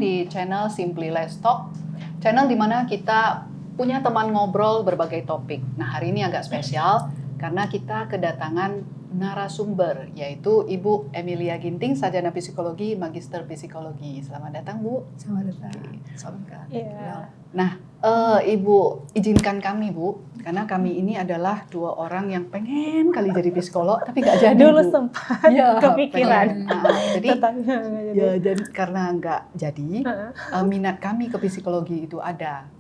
di channel Simply Let's Talk, channel di mana kita punya teman ngobrol berbagai topik. Nah, hari ini agak spesial karena kita kedatangan narasumber, yaitu Ibu Emilia Ginting, sarjana psikologi, magister psikologi. Selamat datang, Bu. Selamat datang. Selamat. Iya. Nah, Ibu izinkan kami, Bu, karena kami ini adalah dua orang yang pengen kali jadi psikolog, tapi nggak jadi. Dulu Bu. sempat Ya, kepikiran. Jadi karena nggak jadi, minat kami ke psikologi itu ada.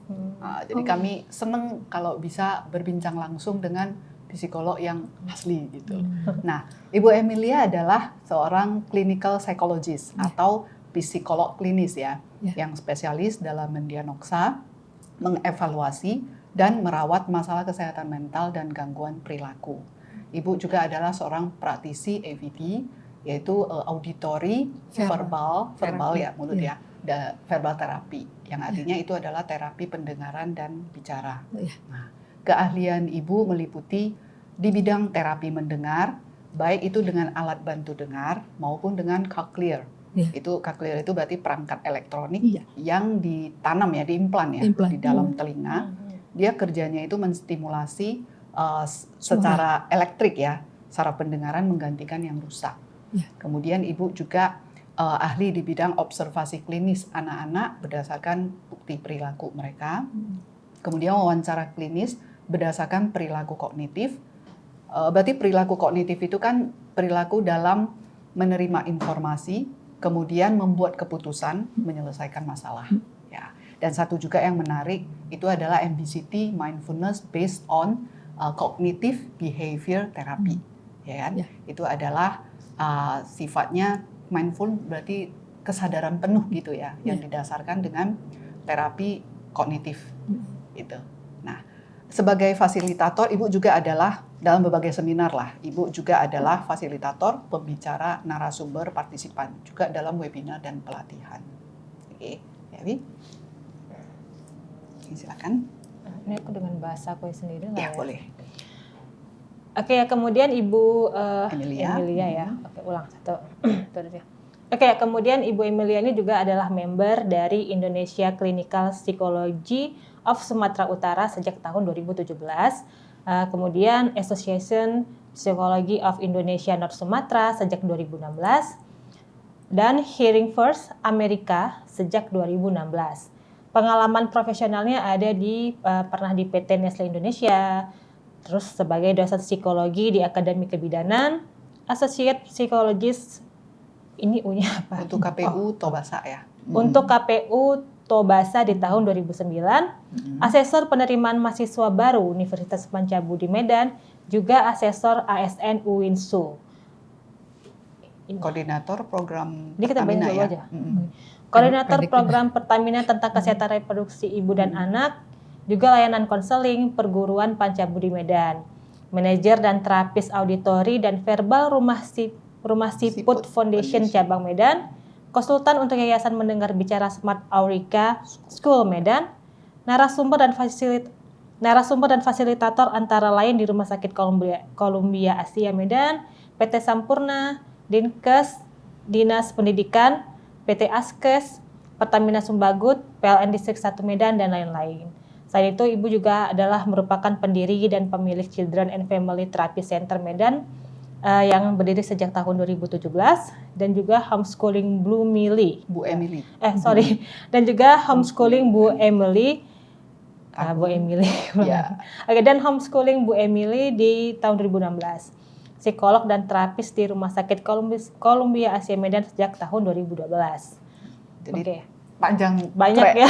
Jadi kami seneng kalau bisa berbincang langsung dengan psikolog yang asli gitu. Nah, Ibu Emilia adalah seorang clinical psychologist atau psikolog klinis ya, yang spesialis dalam mendiagnosa, mengevaluasi, dan merawat masalah kesehatan mental dan gangguan perilaku. Ibu juga adalah seorang praktisi AVT, yaitu auditory verbal ya mulut ya, verbal terapi, yang artinya itu adalah terapi pendengaran dan bicara. Nah, keahlian Ibu meliputi di bidang terapi mendengar, baik itu dengan alat bantu dengar maupun dengan cochlear. Itu cochlear itu berarti perangkat elektronik yang ditanam ya, diimplan ya di dalam telinga. Dia kerjanya itu menstimulasi secara elektrik ya, saraf pendengaran menggantikan yang rusak. Kemudian Ibu juga ahli di bidang observasi klinis anak-anak berdasarkan bukti perilaku mereka. Kemudian wawancara klinis berdasarkan perilaku kognitif. Berarti perilaku kognitif itu kan perilaku dalam menerima informasi, kemudian membuat keputusan, menyelesaikan masalah. Ya. Dan satu juga yang menarik itu adalah MBCT, Mindfulness Based on Cognitive Behavior Therapy. Ya kan? Itu adalah sifatnya mindful, berarti kesadaran penuh gitu ya, yang didasarkan dengan terapi kognitif. Gitu. Nah, sebagai fasilitator, Ibu juga adalah dalam berbagai seminar lah. Ibu juga adalah fasilitator, pembicara, narasumber, partisipan juga dalam webinar dan pelatihan. Oke, ya, Wi. Silakan. Ini aku dengan bahasa aku sendiri nggak ya? Boleh. Oke, kemudian Ibu Emilia ya. Oke, ulang satu. Oke, kemudian Ibu Emilia ini juga adalah member dari Indonesia Clinical Psychology of Sumatera Utara sejak tahun 2017. Kemudian Association Psychology of Indonesia North Sumatra sejak 2016 dan Hearing First Amerika sejak 2016. Pengalaman profesionalnya ada pernah di PT Nestle Indonesia, terus sebagai dosen psikologi di Akademi Kebidanan, Associate Psychologist, ini U-nya apa? Untuk KPU Tobasa ya. Untuk KPU Tobasa di tahun 2009, asesor penerimaan mahasiswa baru Universitas Pancabudi Medan, juga asesor ASN UINSU. Koordinator program ini kita Pertamina ya. Aja. Koordinator program Pertamina tentang kesehatan reproduksi ibu dan anak, juga layanan konseling perguruan Pancabudi Medan, manajer dan terapis auditori dan verbal Rumah Siput Foundation Cabang Medan, konsultan untuk Yayasan Mendengar Bicara Smart Aurika School Medan, narasumber dan fasilitator antara lain di Rumah Sakit Columbia Asia Medan, PT Sampurna, Dinkes, Dinas Pendidikan, PT Askes, Pertamina Sumbagut, PLN Distrik 1 Medan, dan lain-lain. Selain itu, Ibu juga adalah merupakan pendiri dan pemilik Children and Family Therapy Center Medan, yang berdiri sejak tahun 2017, dan juga homeschooling Bu Emily. Dan juga homeschooling Bu Emily. Bu Emily. Oke, dan homeschooling Bu Emily di tahun 2016. Psikolog dan terapis di Rumah Sakit Columbia Asia Medan sejak tahun 2012. Jadi panjang banyak ya,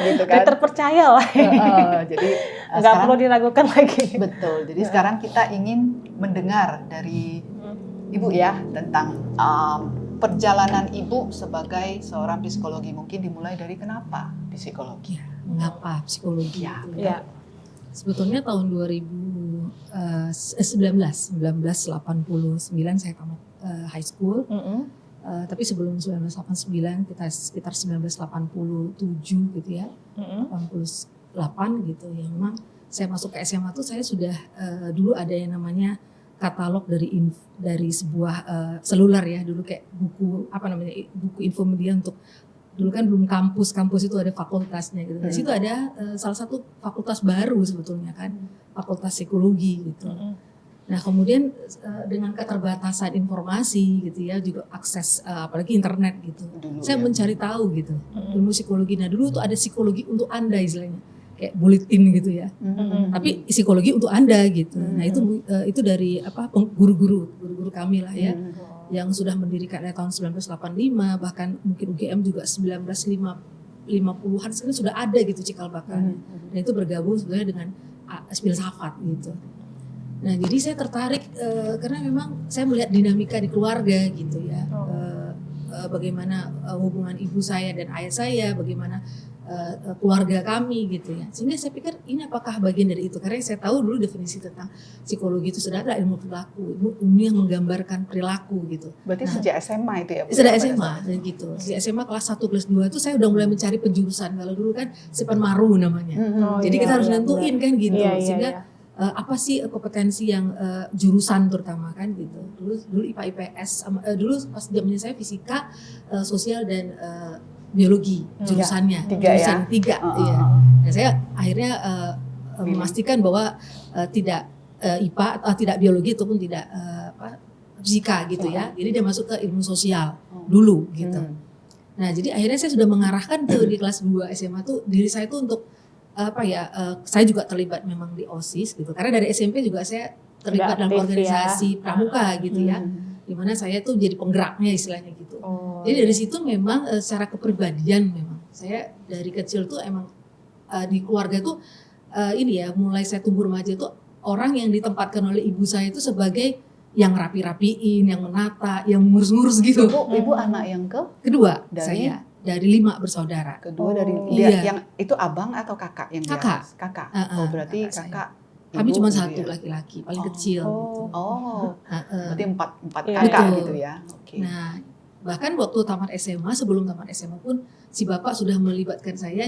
gitu kan. Terpercaya lah. Jadi nggak perlu diragukan lagi. Betul. Jadi sekarang kita ingin mendengar dari Ibu ya tentang perjalanan Ibu sebagai seorang psikologi. Mungkin dimulai dari kenapa psikologi? Mengapa psikologi? Ya. Sebetulnya tahun 1989 saya tamat high school. Tapi sebelum 1989 kita sekitar 1987 gitu ya, 88 gitu ya. Memang saya masuk ke SMA tuh saya sudah dulu ada yang namanya katalog dari sebuah seluler ya, dulu kayak buku buku infomedia untuk Dulu kan belum kampus itu ada fakultasnya gitu. Di situ ada salah satu fakultas baru sebetulnya kan, fakultas psikologi gitu. Nah kemudian dengan keterbatasan informasi gitu ya, juga akses apalagi internet gitu. Saya mencari tahu gitu ilmu psikologi. Nah dulu tuh ada psikologi untuk Anda istilahnya, kayak buletin gitu ya. Tapi psikologi untuk Anda gitu. Nah itu dari guru-guru kami lah ya. Yang sudah mendirikan dari tahun 1985, bahkan mungkin UGM juga 1950-an sekarang sudah ada gitu cikal bakalnya. Dan itu bergabung sebenarnya dengan filsafat gitu. Nah jadi saya tertarik karena memang saya melihat dinamika di keluarga gitu ya. Bagaimana hubungan ibu saya dan ayah saya, bagaimana keluarga kami gitu ya. Sehingga saya pikir ini apakah bagian dari itu, karena saya tahu dulu definisi tentang psikologi itu sudah ada ilmu perilaku, ilmu yang menggambarkan perilaku gitu. Berarti sejak SMA itu ya Bu? Sejak SMA dan gitu. Sejak SMA kelas 1 kelas 2 itu saya udah mulai mencari penjurusan. Kalau dulu kan Sepenmaru namanya. Jadi kita harus nentuin kan gitu. Sehingga apa sih kompetensi yang jurusan terutama kan gitu. Dulu IPA IPS dulu pas zamannya saya fisika, sosial dan biologi jurusannya. Tiga. Iya. Nah, saya akhirnya memastikan bahwa tidak IPA atau tidak biologi ataupun tidak fisika gitu ya. Jadi dia masuk ke ilmu sosial dulu gitu. Nah, jadi akhirnya saya sudah mengarahkan tuh di kelas 2 SMA tuh diri saya tuh untuk saya juga terlibat memang di OSIS gitu. Karena dari SMP juga saya terlibat dalam organisasi pramuka gitu ya. Dimana saya tuh jadi penggeraknya istilahnya gitu. Jadi dari situ memang secara kepribadian memang saya dari kecil tuh emang di keluarga tuh ini ya, mulai saya tumbuh remaja tuh orang yang ditempatkan oleh ibu saya itu sebagai yang rapi-rapiin, yang menata, yang ngurus-ngurus gitu. Ibu anak yang kedua dari saya. Dari 5 bersaudara. Kedua dari yang itu abang atau kakak yang kakak. Kakak. Berarti kakak. Kami cuma satu laki-laki, paling kecil gitu. Berarti empat kakak gitu ya. Nah, bahkan waktu tamat SMA, sebelum tamat SMA pun si bapak sudah melibatkan saya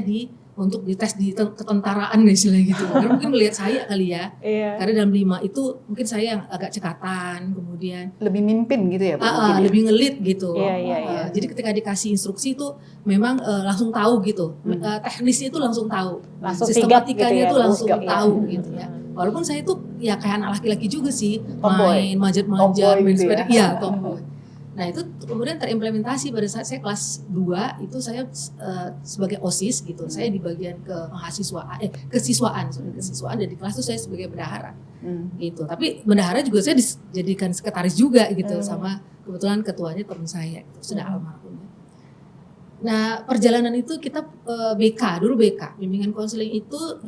untuk dites di ketentaraan istilahnya gitu. Karena mungkin melihat saya kali ya. Karena dalam 5 itu mungkin saya yang agak cekatan, kemudian lebih mimpin gitu ya Bu? Lebih ngelit gitu. Iya. Jadi ketika dikasih instruksi itu memang langsung tahu gitu. Teknisnya itu langsung tahu. Sistematikanya itu langsung tahu gitu ya. Walaupun saya itu ya kayak anak laki-laki juga sih, main manjat-manjat, main sepeda, iya tomboy. Nah itu kemudian terimplementasi pada saat saya kelas 2 itu saya sebagai OSIS gitu. Saya di bagian kesiswaan dan di kelas itu saya sebagai bendahara gitu. Tapi bendahara juga saya dijadikan sekretaris juga gitu sama kebetulan ketuanya teman saya gitu, sudah almarhum. Nah perjalanan itu kita BK, bimbingan konseling itu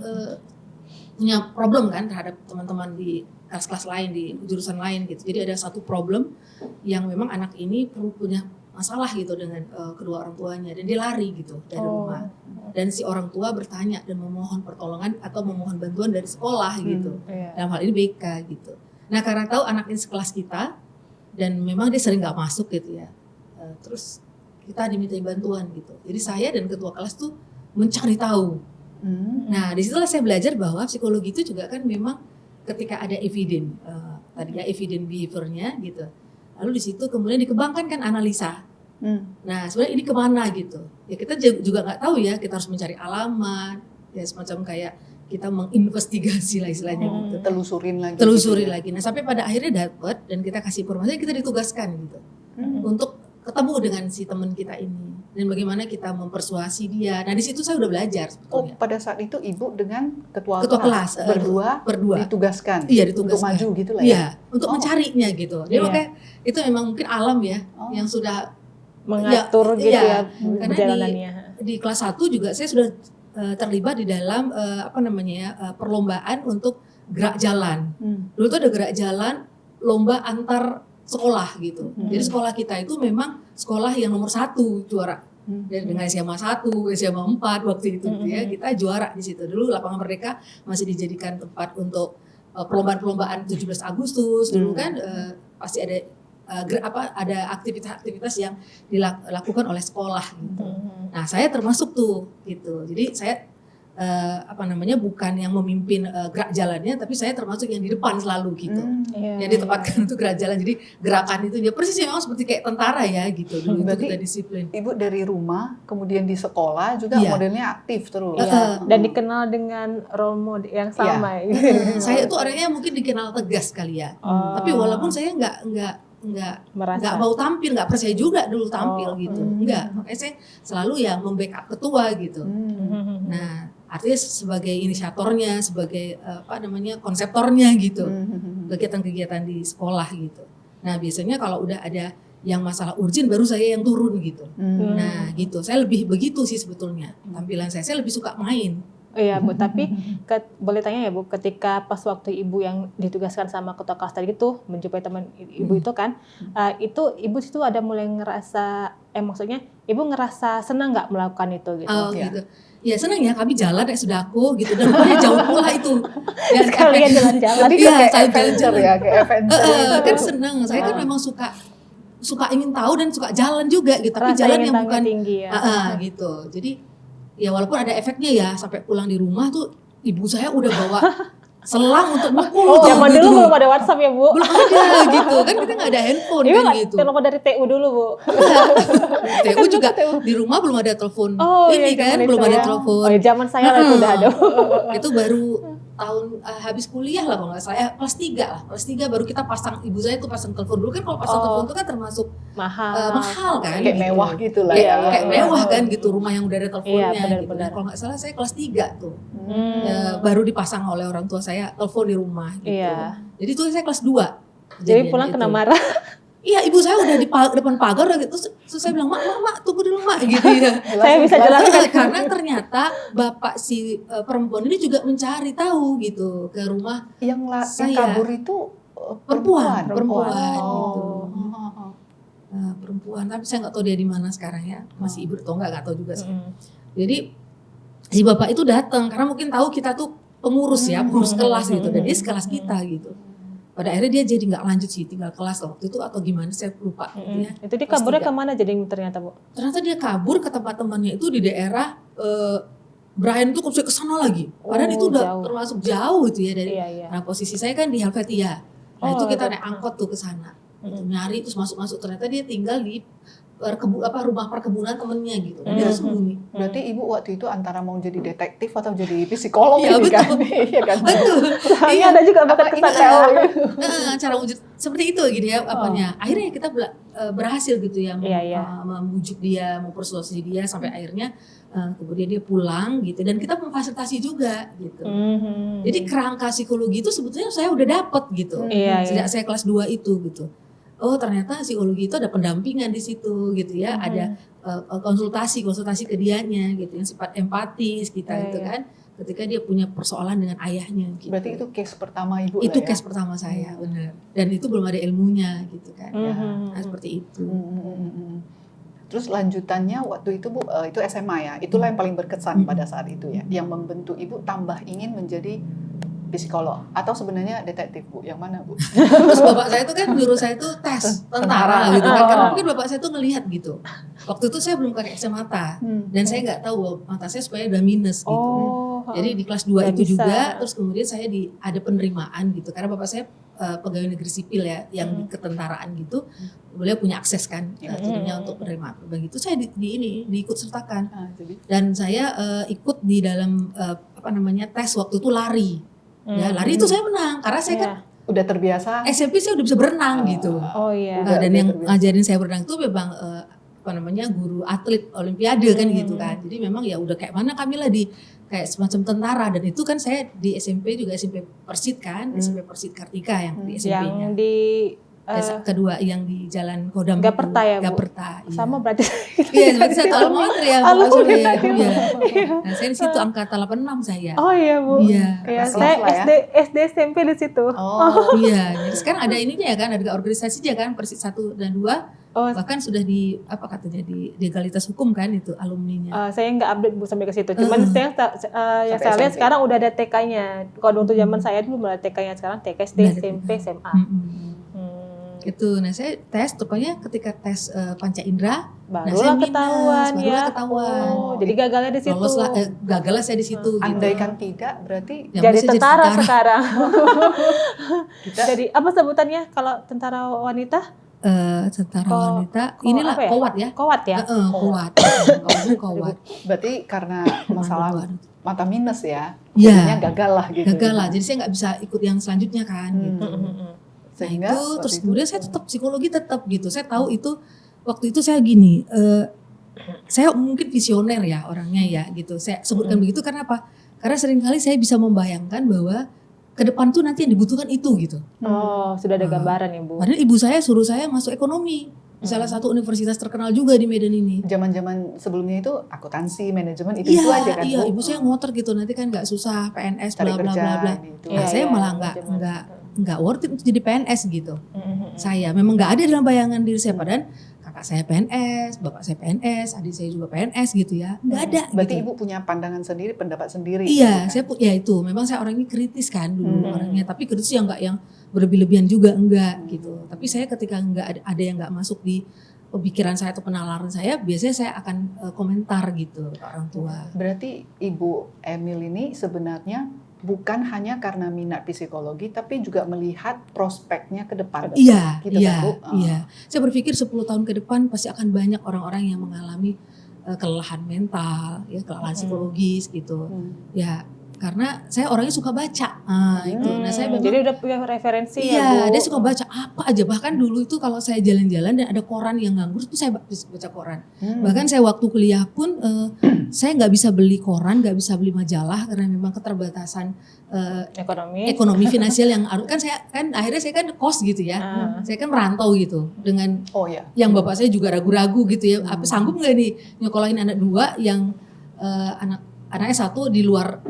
punya problem kan terhadap teman-teman di kelas-kelas lain, di jurusan lain gitu. Jadi ada satu problem yang memang anak ini punya masalah gitu dengan kedua orang tuanya dan dia lari gitu dari rumah. Dan si orang tua bertanya dan memohon pertolongan atau memohon bantuan dari sekolah gitu. Dalam hal ini BK gitu. Nah karena tahu anak ini sekelas kita dan memang dia sering gak masuk gitu ya. Terus kita dimintai bantuan gitu. Jadi saya dan ketua kelas tuh mencari tahu. Nah disitulah saya belajar bahwa psikologi itu juga kan memang ketika ada evidence, tadi ya evidence behaviornya gitu. Lalu di situ kemudian dikembangkan kan analisa. Nah sebenarnya ini kemana gitu? Ya kita juga nggak tahu ya. Kita harus mencari alamat, ya semacam kayak kita menginvestigasi lah istilahnya gitu. Telusurin lagi. Nah sampai pada akhirnya dapat dan kita kasih informasi, kita ditugaskan gitu untuk ketemu dengan si teman kita ini dan bagaimana kita mempersuasi dia. Nah di situ saya udah belajar sebetulnya. Pada saat itu ibu dengan ketua kelas berdua ditugaskan. Iya, ditugaskan. Untuk maju gitu lah ya. Iya, untuk mencarinya gitu. Jadi makanya itu memang mungkin alam ya yang sudah mengatur gitu ya perjalanannya. Di kelas 1 juga saya sudah terlibat di dalam perlombaan untuk gerak jalan. Dulu tuh ada gerak jalan lomba antar sekolah gitu. Jadi sekolah kita itu memang sekolah yang nomor 1 juara. Dan dengan SMA 1, SMA 4 waktu itu ya, kita juara di situ. Dulu Lapangan Merdeka masih dijadikan tempat untuk perlombaan-perlombaan 17 Agustus. Dulu kan pasti ada aktivitas-aktivitas yang dilakukan oleh sekolah gitu. Nah, saya termasuk tuh gitu. Jadi saya bukan yang memimpin gerak jalannya, tapi saya termasuk yang di depan selalu gitu. Yang ditempatkan untuk gerak jalan. Jadi gerakan itu dia persis memang seperti kayak tentara ya gitu. Dulu itu kita disiplin. Ibu dari rumah, kemudian di sekolah juga modelnya aktif terus. Dan dikenal dengan role model yang sama. Saya itu orangnya mungkin dikenal tegas kali ya. Tapi walaupun saya nggak mau tampil, nggak percaya juga dulu tampil gitu. Enggak, makanya saya selalu ya membackup ketua gitu. Nah, artinya sebagai inisiatornya, sebagai konseptornya gitu, kegiatan-kegiatan di sekolah gitu. Nah, biasanya kalau udah ada yang masalah urgent baru saya yang turun gitu. Nah, gitu. Saya lebih begitu sih sebetulnya. Tampilan saya lebih suka main. Iya Bu, tapi boleh tanya ya Bu, ketika pas waktu Ibu yang ditugaskan sama ketua kelas tadi itu menjumpai teman Ibu itu kan, itu Ibu situ ada mulai ngerasa, maksudnya Ibu ngerasa senang nggak melakukan itu gitu? Oh gitu. Ya senang ya, kami jalan sudaku gitu, dan rumahnya jauh pula itu. Ya, sekalian jalan-jalan. Iya, kayak adventure ya, kayak adventure. Kan senang, saya kan memang suka ingin tahu dan suka jalan juga gitu, tapi jalan yang bukan tinggi ya. Gitu. Jadi ya walaupun ada efeknya ya, sampai pulang di rumah tuh ibu saya udah bawa selang untuk mukul. Zaman dulu belum ada WhatsApp ya Bu? Belum ada gitu, kan kita nggak ada handphone kan gitu. Telepon dari TU dulu Bu? TU juga di rumah belum ada telepon belum ada telepon. Oh ya, zaman saya lah itu udah ada. Itu baru tahun habis kuliah lah kalau nggak salah, kelas 3 baru kita pasang, ibu saya tuh pasang telepon dulu kan. Kalau pasang telepon itu kan termasuk mahal kan, kayak mewah gitu lah kayak mewah kan gitu, rumah yang udah ada teleponnya gitu. Benar. Kalau nggak salah saya kelas 3 tuh baru dipasang oleh orang tua saya telepon di rumah gitu. Jadi itu saya kelas 2. Jadi pulang kena marah. Iya, ibu saya udah di depan pagar gitu, terus saya bilang, mak tunggu dulu mak gitu ya. Saya bisa jelaskan karena ternyata bapak si perempuan ini juga mencari tahu gitu ke rumah yang saya. Kabur itu perempuan. Gitu. Perempuan, tapi saya nggak tahu dia di mana sekarang ya, masih ibu atau nggak tahu juga sih. Jadi si bapak itu datang karena mungkin tahu kita tuh pengurus kelas gitu, dan dia sekelas kita gitu. Pada akhirnya dia jadi nggak lanjut sih, tinggal kelas waktu itu atau gimana saya lupa gitu ya. Itu dia kaburnya kemana jadi ternyata Bu? Ternyata dia kabur ke tempat temannya itu di daerah Brian tuh ke sana lagi. Padahal itu udah termasuk jauh itu ya dari. Nah, posisi saya kan di Helvetia. Nah, itu kita naik angkot tuh ke sana. Nyari terus masuk ternyata dia tinggal di rumah perkebunan temennya gitu. Dia sembunyi. Berarti ibu waktu itu antara mau jadi detektif atau jadi psikolog ya, kan? Iya kan? Betul. Iya, ada juga bakat kesana. Cara wujud seperti itu gitu ya apanya. Akhirnya kita berhasil gitu ya membujuk dia, mempersuasi dia sampai akhirnya kemudian dia pulang gitu, dan kita memfasilitasi juga gitu. Jadi kerangka psikologi itu sebetulnya saya udah dapet gitu. Sejak saya kelas 2 itu gitu. Oh ternyata psikologi itu ada pendampingan di situ gitu ya, ada konsultasi ke dianya gitu, yang sifat empatis kita itu kan, ketika dia punya persoalan dengan ayahnya gitu. Berarti itu case pertama ibu itu lah ya? Case pertama saya, benar. Dan itu belum ada ilmunya gitu kan. Nah, seperti itu. Terus lanjutannya waktu itu Bu, itu SMA ya, itulah yang paling berkesan pada saat itu ya, yang membentuk ibu tambah ingin menjadi psikolog atau sebenarnya detektif Bu, yang mana Bu? Terus bapak saya itu kan nyuruh saya itu tes tentara gitu kan, karena mungkin bapak saya tuh ngelihat gitu. Waktu itu saya belum pakai kacamata dan saya nggak tahu mata saya supaya udah minus gitu. Jadi di kelas 2 itu juga, terus kemudian saya ada penerimaan gitu, karena bapak saya pegawai negeri sipil ya, yang di ketentaraan gitu, beliau punya akses kan, jadinya untuk penerimaan begitu saya diikut sertakan. Dan saya ikut di dalam tes waktu itu lari. Ya, lari itu saya menang karena saya kan udah terbiasa. SMP saya udah bisa berenang gitu. Dan yang ngajarin saya berenang itu memang guru atlet olimpiade kan gitu kan. Jadi memang ya udah kayak mana kami lah di kayak semacam tentara, dan itu kan saya di SMP juga SMP Persit kan, SMP Persit Kartika yang di SMP-nya. Yang di kedua yang di Jalan Kodam Gaperta ya Bu? Gaperta. Sama berarti. Iya, berarti saya tahu alma ya. Nah, saya di situ angkatan 86 saya. Oh iya Bu. Iya. Saya SD SMP di situ. Iya, jadi sekarang ada ininya ya kan, ada organisasinya kan, Persit 1 dan 2. Bahkan sudah di di legalitas hukum kan itu alumninya. Saya nggak update Bu sampai ke situ. Cuman yang saya lihat sekarang udah ada TK-nya. Kalau untuk zaman saya dulu belum ada TK-nya, sekarang TK, SD, SMP, SMA. Gitu. Nah, saya tes pokoknya ketika tes panca indera Barulah ketahuan ya. Ketahuan. Jadi gagalnya di situ. Gagalnya saya di situ. Andaikan tidak, berarti jadi tentara sekarang. Jadi apa sebutannya kalau tentara wanita? Tentara wanita. Inilah ya? kowat ya. Kowat ya. Kowat. Kowat. Berarti karena masalah mata minus ya. Iya. Gagal lah gitu. Gagal lah. Jadi saya nggak bisa ikut yang selanjutnya kan. Gitu. Sehingga itu terus kemudian saya tetap psikologi tetap gitu. Saya tahu itu waktu itu saya gini, saya mungkin visioner ya orangnya ya gitu. Saya sebutkan begitu karena apa? Karena seringkali saya bisa membayangkan bahwa ke depan tuh nanti yang dibutuhkan itu gitu. Oh, sudah ada gambaran Ibu. Padahal ibu saya suruh saya masuk ekonomi. Di salah satu universitas terkenal juga di Medan ini. Zaman-zaman sebelumnya itu akuntansi, manajemen itu aja kan. Iya, ibu saya ngotor gitu. Nanti kan nggak susah PNS bla bla bla bla. Gitu. Nah, saya malah nggak worth it untuk jadi PNS gitu. Saya memang nggak ada dalam bayangan diri saya, padahal kakak saya PNS, bapak saya PNS, adik saya juga PNS gitu ya. Nggak ada. Berarti gitu. Ibu punya pandangan sendiri, pendapat sendiri. Iya, gitu kan? saya ya itu. Memang saya orangnya kritis kan dulu orangnya, tapi kritis yang nggak yang berlebih-lebihan juga enggak gitu. Tapi saya ketika nggak ada yang nggak masuk di pemikiran saya atau penalaran saya, biasanya saya akan komentar gitu ke orang tua. Berarti Ibu Emil ini sebenarnya bukan hanya karena minat psikologi, tapi juga melihat prospeknya ke depan. Iya, gitu iya, kan, Bu? iya. Saya berpikir 10 tahun ke depan pasti akan banyak orang-orang yang mengalami kelelahan mental, ya kelelahan psikologis gitu. Ya, karena saya orangnya suka baca, itu. Nah, saya memang, jadi udah punya referensi iya, ya Bu. dia suka baca apa aja. Bahkan dulu itu kalau saya jalan-jalan dan ada koran yang nganggur, itu saya baca koran. Bahkan saya waktu kuliah pun saya nggak bisa beli koran, nggak bisa beli majalah karena memang keterbatasan ekonomi finansial yang kan saya kan akhirnya saya kan kos gitu ya. Saya kan merantau gitu dengan yang bapak saya juga ragu-ragu gitu ya. Apa sanggup nggak nih nyekolahin anak dua yang anaknya satu di luar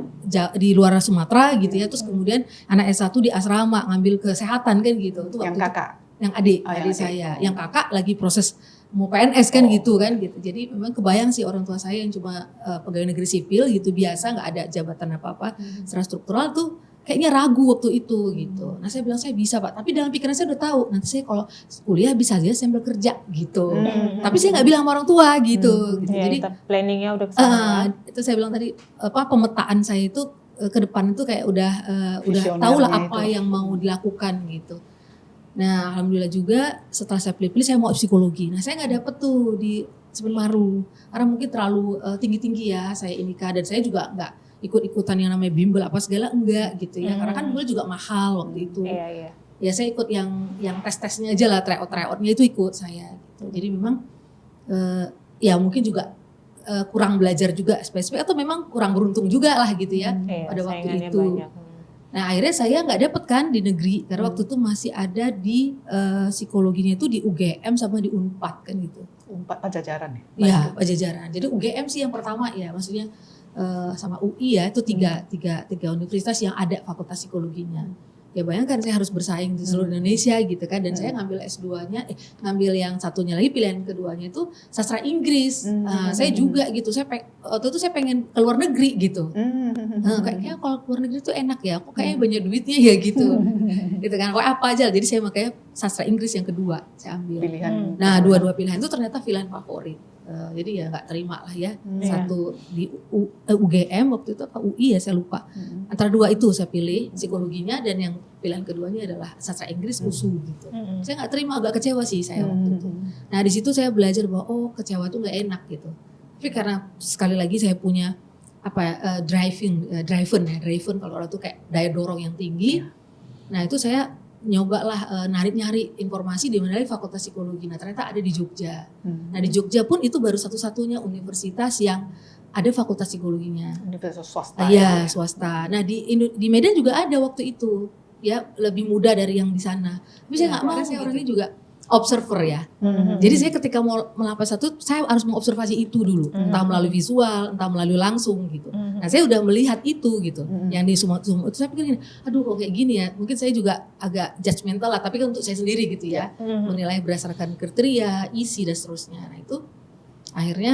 Sumatera gitu ya, terus kemudian anak S1 di asrama ngambil kesehatan kan gitu. Itu yang kakak? Yang adik saya. Yang kakak lagi proses mau PNS kan gitu kan gitu. Jadi memang kebayang sih orang tua saya yang cuma pegawai negeri sipil gitu biasa, nggak ada jabatan apa-apa secara struktural tuh kayaknya ragu waktu itu gitu. Nah saya bilang saya bisa Pak, tapi dalam pikiran saya udah tahu nanti saya kalau kuliah bisa aja sambil kerja gitu. Tapi saya nggak bilang sama orang tua gitu. Ya, jadi planningnya udah kesana. Itu saya bilang tadi pemetaan saya itu ke depan itu kayak udah tahu lah apa yang mau dilakukan gitu. Nah alhamdulillah juga setelah saya pilih saya mau psikologi. Nah saya nggak dapet tuh di Semenmaru karena mungkin terlalu tinggi-tinggi ya saya inika, dan saya juga nggak ikut-ikutan yang namanya bimbel apa segala enggak gitu ya, karena kan bimbel juga mahal waktu itu. Ya saya ikut yang tes-tesnya aja lah, tryout-tryoutnya itu ikut saya gitu. Jadi memang ya mungkin juga kurang belajar juga spesifik atau memang kurang beruntung juga lah gitu ya pada waktu itu. Banyak. Nah akhirnya saya nggak dapet kan di negeri karena waktu itu masih ada di psikologinya itu di UGM sama di Unpad kan gitu. Unpad Pajajaran ya? Iya Pajajaran. Jadi UGM sih yang pertama ya, maksudnya sama UI ya, itu tiga universitas yang ada fakultas psikologinya. Ya bayangkan saya harus bersaing di seluruh Indonesia gitu kan, dan saya ngambil S2-nya, ngambil yang satunya lagi, pilihan keduanya itu sastra Inggris. Saya juga gitu, waktu itu saya pengen ke luar negeri gitu. Kayaknya kalau keluar negeri itu enak ya, kok kayaknya banyak duitnya ya gitu. Gitu kan, kok apa aja. Jadi saya makanya sastra Inggris yang kedua saya ambil. Nah dua-dua pilihan itu ternyata pilihan favorit. Jadi ya nggak terima lah ya. Satu di UGM waktu itu atau UI ya saya lupa. Antara dua itu saya pilih psikologinya, dan yang pilihan keduanya adalah sastra Inggris USU gitu. Saya nggak terima, agak kecewa sih saya waktu itu. Nah di situ saya belajar bahwa kecewa itu nggak enak gitu. Tapi karena sekali lagi saya punya driven kalau orang tuh kayak daya dorong yang tinggi. Nah itu saya nyoba lah nyari informasi di mana fakultas psikologi. Nah ternyata ada di Jogja. Nah di Jogja pun itu baru satu-satunya universitas yang ada fakultas psikologinya. Universitas swasta. Iya swasta. Nah di Medan juga ada waktu itu, ya lebih mudah dari yang di sana. Tapi saya nggak mau, saya orangnya juga observer ya. Jadi saya ketika mau melamar satu, saya harus mengobservasi itu dulu, entah melalui visual, entah melalui langsung gitu. Nah saya udah melihat itu gitu. Yang di semua itu saya pikir gini, aduh kok kayak gini ya. Mungkin saya juga agak judgmental lah, tapi kan untuk saya sendiri gitu ya, menilai berdasarkan kriteria, isi dan seterusnya. Nah itu akhirnya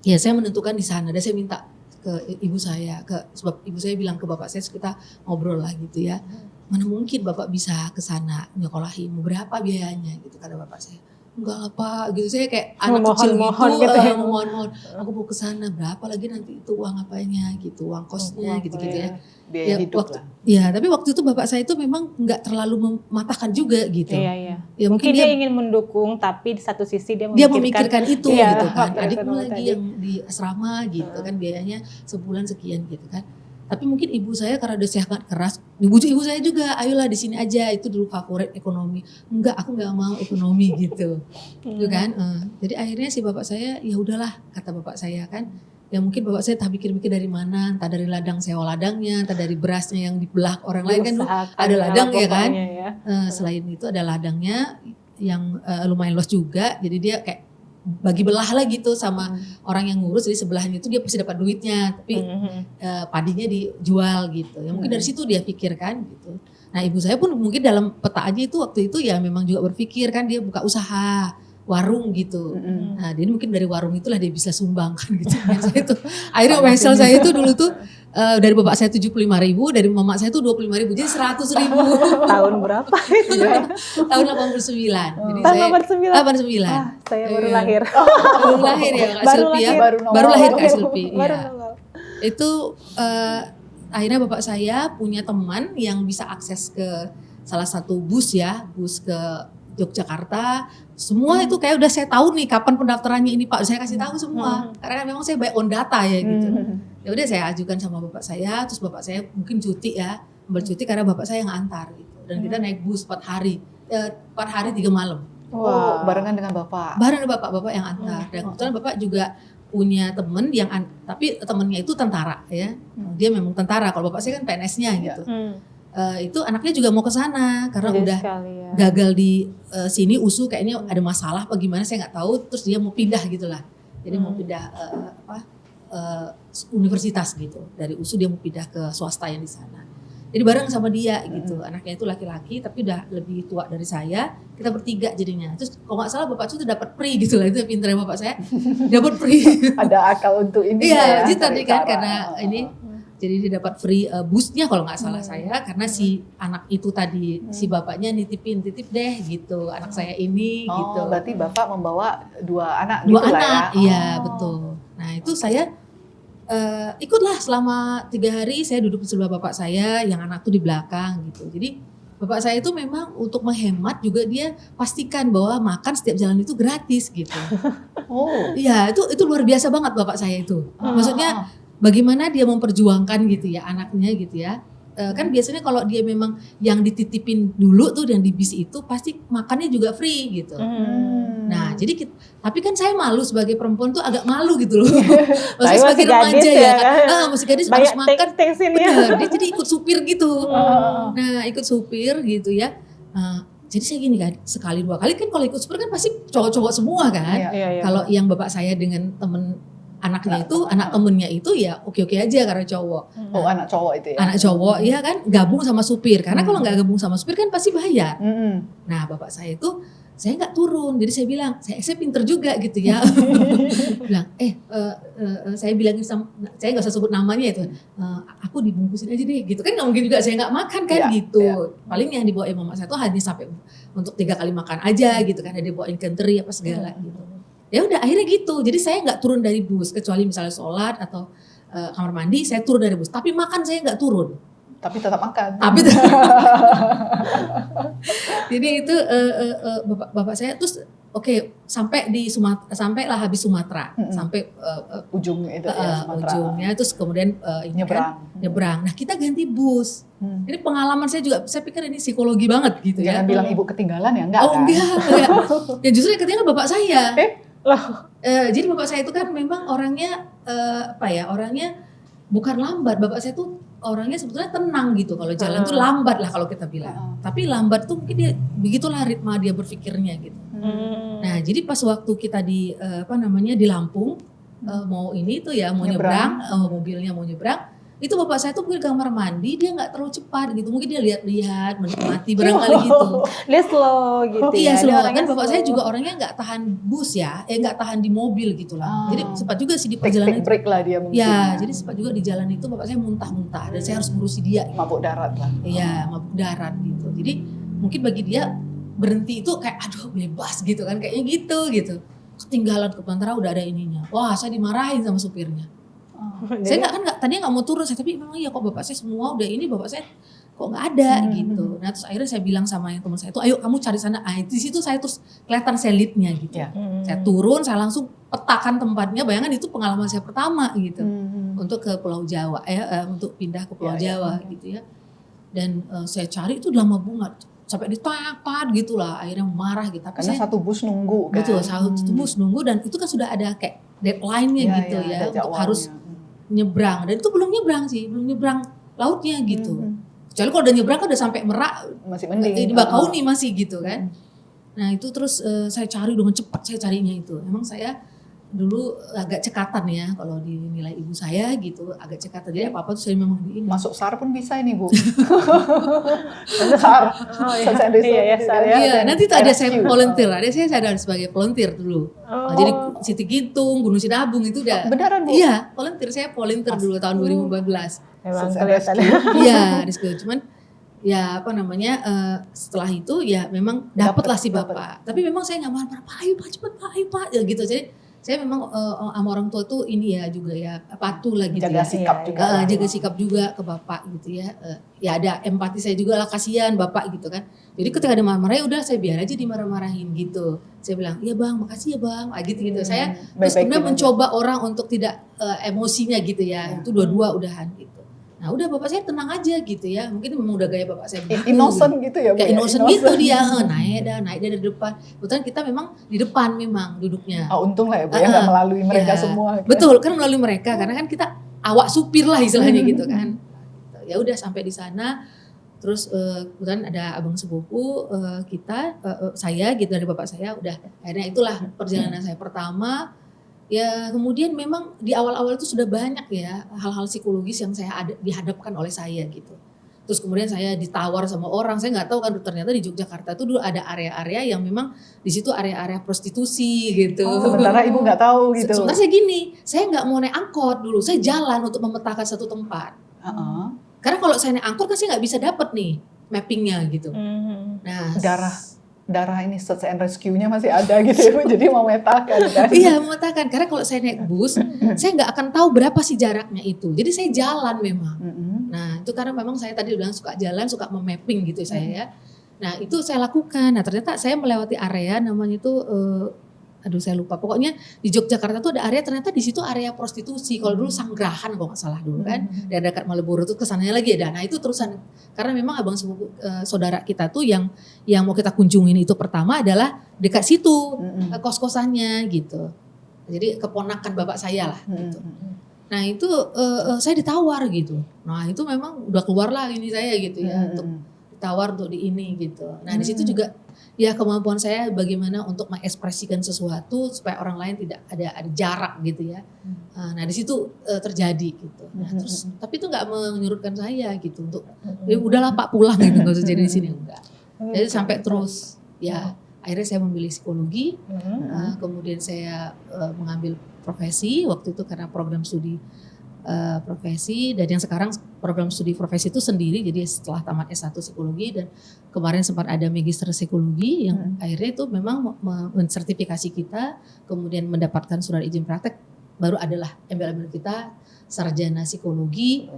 ya saya menentukan di sana, dan saya minta ke ibu saya, sebab ibu saya bilang ke bapak saya, kita ngobrol lah gitu ya. Mana mungkin bapak bisa ke sana nyekolahin, berapa biayanya gitu kata bapak saya. enggak lah Pak gitu. Saya kayak anak kecil gitu, memohon-mohon, aku mau ke sana, berapa lagi nanti itu uang apanya gitu, uang kosnya gitu-gitu ya. Biaya hidup waktu, lah. ya, tapi waktu itu bapak saya itu memang nggak terlalu mematahkan juga gitu. Iya. Ya, mungkin dia ingin mendukung, tapi di satu sisi dia memikirkan itu gitu kan. Adikmu lagi yang di asrama gitu kan, biayanya sebulan sekian gitu kan. Tapi mungkin ibu saya karena udah sangat keras, dibujuk ibu saya juga, ayolah di sini aja, itu dulu favorit ekonomi. Enggak, aku nggak mau ekonomi gitu. Gitu kan. Jadi akhirnya si bapak saya, ya udahlah kata bapak saya kan. Ya mungkin bapak saya tak pikir-pikir dari mana, entah dari ladang sewa ladangnya, entah dari berasnya yang dibelah orang lain kan ada ladang ya kan. Selain itu ada ladangnya yang lumayan luas juga, jadi dia kayak bagi belah lah gitu sama orang yang ngurus, jadi sebelahnya itu dia pasti dapat duitnya, tapi padinya dijual gitu. Ya mungkin dari situ dia pikirkan gitu. Nah ibu saya pun mungkin dalam petaannya itu waktu itu ya memang juga berpikir kan dia buka usaha warung gitu. Nah jadi mungkin dari warung itulah dia bisa sumbangkan gitu. Saya itu akhirnya wesel saya itu dulu tuh dari bapak saya 75.000, dari mama saya tuh 25.000, jadi 100.000. Tahun berapa itu? Tahun 89. Jadi tahun saya 89. Saya baru lahir. Baru lahir ya Kak Silpi ya. Baru lahir Kak Silpi. Baru itu akhirnya bapak saya punya teman yang bisa akses ke salah satu bus ke Yogyakarta. Semua itu kayak udah saya tahu nih kapan pendaftarannya ini Pak, saya kasih tahu semua. Karena memang saya baik on data ya gitu. Ya udah saya ajukan sama bapak saya, terus bapak saya mungkin cuti ya, ambil cuti karena bapak saya yang antar gitu. Dan kita naik bus 4 hari 3 malam. Barengan dengan bapak. Bareng bapak yang antar. Dan kebetulan bapak juga punya temen yang tapi temennya itu tentara ya. Dia memang tentara. Kalau bapak saya kan PNS-nya gitu. Itu anaknya juga mau ke sana karena udah gagal di sini USU kayaknya ada masalah apa gimana saya nggak tahu, terus dia mau pindah gitulah. Jadi mau pindah universitas gitu. Dari USU dia mau pindah ke swasta yang di sana. Jadi bareng sama dia gitu. Anaknya itu laki-laki tapi udah lebih tua dari saya. Kita bertiga jadinya. Terus kalau nggak salah bapak itu dapat free gitu lah, itu pinternya bapak saya. Dapat free. Ada akal untuk ini ya. Iya, tadi kan karena ini jadi dia dapat free busnya kalau nggak salah saya, karena si anak itu tadi si bapaknya titip deh gitu anak saya ini gitu. Berarti bapak membawa 2 anak gitu lah ya. Iya betul. Nah itu saya ikutlah selama 3 hari, saya duduk di sebelah bapak saya, yang anak tuh di belakang gitu. Jadi bapak saya itu memang untuk menghemat juga dia pastikan bahwa makan setiap jalan itu gratis gitu. Iya itu luar biasa banget bapak saya itu. Maksudnya bagaimana dia memperjuangkan gitu ya anaknya gitu ya. Kan biasanya kalau dia memang yang dititipin dulu tuh yang di bis itu pasti makannya juga free gitu. Nah jadi tapi kan saya malu sebagai perempuan tuh agak malu gitu loh. Maksudnya sebagai remaja ya kan. Masih gadis harus makan. Bener, dia jadi ikut supir gitu. Nah ikut supir gitu ya. Jadi saya gini kan, sekali 2 kali kan kalau ikut supir kan pasti cowok-cowok semua kan. Kalau yang bapak saya dengan temen anaknya itu, anak temennya itu ya oke-oke aja karena cowok. Anak cowok itu ya? Anak cowok ya kan gabung sama supir. Karena kalau nggak gabung sama supir kan pasti bayar. Nah bapak saya itu, saya nggak turun. Jadi saya bilang, saya pinter juga gitu ya. Bilang, saya bilangin sama, saya nggak usah sebut namanya itu. Aku dibungkusin aja deh gitu. Kan nggak mungkin juga saya nggak makan kan gitu. Paling yang dibawain mama saya tuh hanya sampai untuk 3 kali makan aja gitu kan. Ada dibawain kenteri apa segala gitu. Ya udah akhirnya gitu, jadi saya nggak turun dari bus kecuali misalnya sholat atau kamar mandi, saya turun dari bus. Tapi makan saya nggak turun. Tapi tetap makan. Jadi itu bapak saya terus sampai di Sumatera, sampailah habis Sumatera, sampai ujung itu ya Sumatera. Ujungnya terus kemudian nyebrang. Nah kita ganti bus. Ini pengalaman saya juga, saya pikir ini psikologi banget gitu. Jangan bilang ibu ketinggalan ya, enggak kan? Enggak. Ya justru yang ketinggalan bapak saya. Jadi bapak saya itu kan memang orangnya orangnya bukan lambat. Bapak saya tuh orangnya sebetulnya tenang gitu. Kalau jalan tuh lambat lah kalau kita bilang. Tapi lambat tuh mungkin dia begitulah ritma dia berpikirnya gitu. Nah jadi pas waktu kita di di Lampung mau nyebrang, mobilnya mau nyebrang. Itu bapak saya tuh mungkin ke kamar mandi, dia nggak terlalu cepat gitu, mungkin dia lihat-lihat, menikmati barangkali gitu. Dia slow gitu. Iya slow, kan bapak saya juga orangnya nggak tahan bus ya, nggak tahan di mobil gitu lah. Jadi sempat juga sih di perjalanan break lah dia mungkin. Ya, jadi sempat juga di jalan itu bapak saya muntah-muntah dan saya harus ngurusi dia. Mabuk darat lah. Iya, mabuk darat gitu. Jadi mungkin bagi dia berhenti itu kayak aduh bebas gitu kan, kayaknya gitu. Ketinggalan ke Pantara udah ada ininya. Wah, saya dimarahin sama supirnya. Saya tadinya nggak mau turun, tapi memang iya kok bapak saya semua udah ini, bapak saya kok nggak ada gitu. Nah terus akhirnya saya bilang sama yang teman saya itu, ayo kamu cari sana. Di situ saya terus kelihatan saya leadnya gitu. Saya turun, saya langsung petakan tempatnya. Bayangkan itu pengalaman saya pertama gitu untuk ke Pulau Jawa, untuk pindah ke Pulau Jawa gitu ya. Dan saya cari itu lama banget sampai ditakat gitulah. Akhirnya marah gitu. Tapi karena satu bus nunggu kan. Betul, satu bus nunggu dan itu kan sudah ada kayak deadline-nya gitu ya untuk harus nyebrang. Dan itu belum nyebrang lautnya gitu. Kecuali kalau udah nyebrang kan udah sampai Merak, masih mending. Di Bakauni masih gitu kan. Nah itu terus saya cari dengan cepat, saya carinya itu. Emang saya dulu agak cekatan ya kalau dinilai ibu saya gitu, agak cekatan. Jadi apa-apa tuh saya memang di ini. Masuk SAR pun bisa ini Bu. SAR. Iya, nanti tuh ada saya volunteer, saya ada sebagai volunteer dulu. Jadi Siti Gintung, Gunung Sinabung itu udah. Beneran Bu? Iya, volunteer dulu tahun 2014. Memang kelihatan. Iya, rescue. Cuman ya apa namanya setelah itu ya memang dapatlah si bapak. Tapi memang saya nggak marah-marah, Pak ayo Pak cepet Pak ayo Pak ya gitu. Jadi saya memang sama orang tua tuh ini ya juga ya patuh lah gitu, jaga sikap juga, jaga sikap juga ke bapak gitu ya. Ya ada empati saya juga lah, kasihan bapak gitu kan. Jadi ketika ada marah-marah ya udah saya biar aja dimarah-marahin gitu. Saya bilang iya bang, makasih ya bang, gitu. Saya terus kemudian mencoba orang untuk tidak emosinya gitu ya. Itu dua-dua udahan gitu. Nah udah bapak saya tenang aja gitu ya, mungkin memang udah gaya bapak saya begitu. Innocent gitu ya Bu? Kayak innocent gitu dia, naik dari depan. Kebetulan kita memang di depan memang duduknya. Untung lah ya Bu ya nggak melalui mereka semua. Gitu. Betul, kan melalui mereka karena kan kita awak supir lah istilahnya gitu kan. Ya udah sampai di sana, terus kebetulan ada abang sepupu saya gitu dari bapak saya, udah akhirnya itulah perjalanan saya pertama. Ya kemudian memang di awal-awal itu sudah banyak ya hal-hal psikologis yang saya dihadapkan oleh saya gitu. Terus kemudian saya ditawar sama orang, saya nggak tahu kan ternyata di Yogyakarta itu dulu ada area-area yang memang di situ area-area prostitusi gitu. Sementara ibu nggak tahu gitu. Sementara saya gini, saya nggak mau naik angkot dulu, saya jalan untuk memetakan satu tempat. Karena kalau saya naik angkot kan saya nggak bisa dapet nih mappingnya gitu. Nah darah ini search and rescue-nya masih ada gitu ya Bu, jadi mau memetakan kan? Iya memetakan, karena kalau saya naik bus, saya nggak akan tahu berapa sih jaraknya itu. Jadi saya jalan memang. Nah itu karena memang saya tadi bilang suka jalan, suka memapping gitu saya ya. Nah itu saya lakukan. Nah ternyata saya melewati area namanya itu, saya lupa. Pokoknya di Yogyakarta tuh ada area, ternyata di situ area prostitusi. Kalau dulu Sanggrahan kalau nggak salah dulu kan, dan dekat Malioboro tuh kesananya lagi ada. Nah itu terusan, karena memang abang sepupu saudara kita tuh yang mau kita kunjungin itu pertama adalah dekat situ kos-kosannya gitu. Jadi keponakan bapak saya lah gitu. Nah itu saya ditawar gitu. Nah itu memang udah keluar lah ini saya gitu ya, untuk ditawar untuk di ini gitu. Nah di situ juga ya kemampuan saya bagaimana untuk mengekspresikan sesuatu supaya orang lain tidak ada jarak gitu ya. Nah di situ terjadi gitu. Nah terus tapi itu nggak menyurutkan saya gitu untuk ya udahlah Pak pulang gitu, nggak usah jadi di sini, enggak. Jadi sampai terus ya akhirnya saya memilih psikologi. Kemudian saya mengambil profesi waktu itu karena program studi profesi, dan yang sekarang program studi profesi itu sendiri, jadi setelah tamat S1 psikologi dan kemarin sempat ada magister psikologi yang akhirnya itu memang mensertifikasi kita, kemudian mendapatkan surat izin praktek, baru adalah embel-embel kita sarjana psikologi,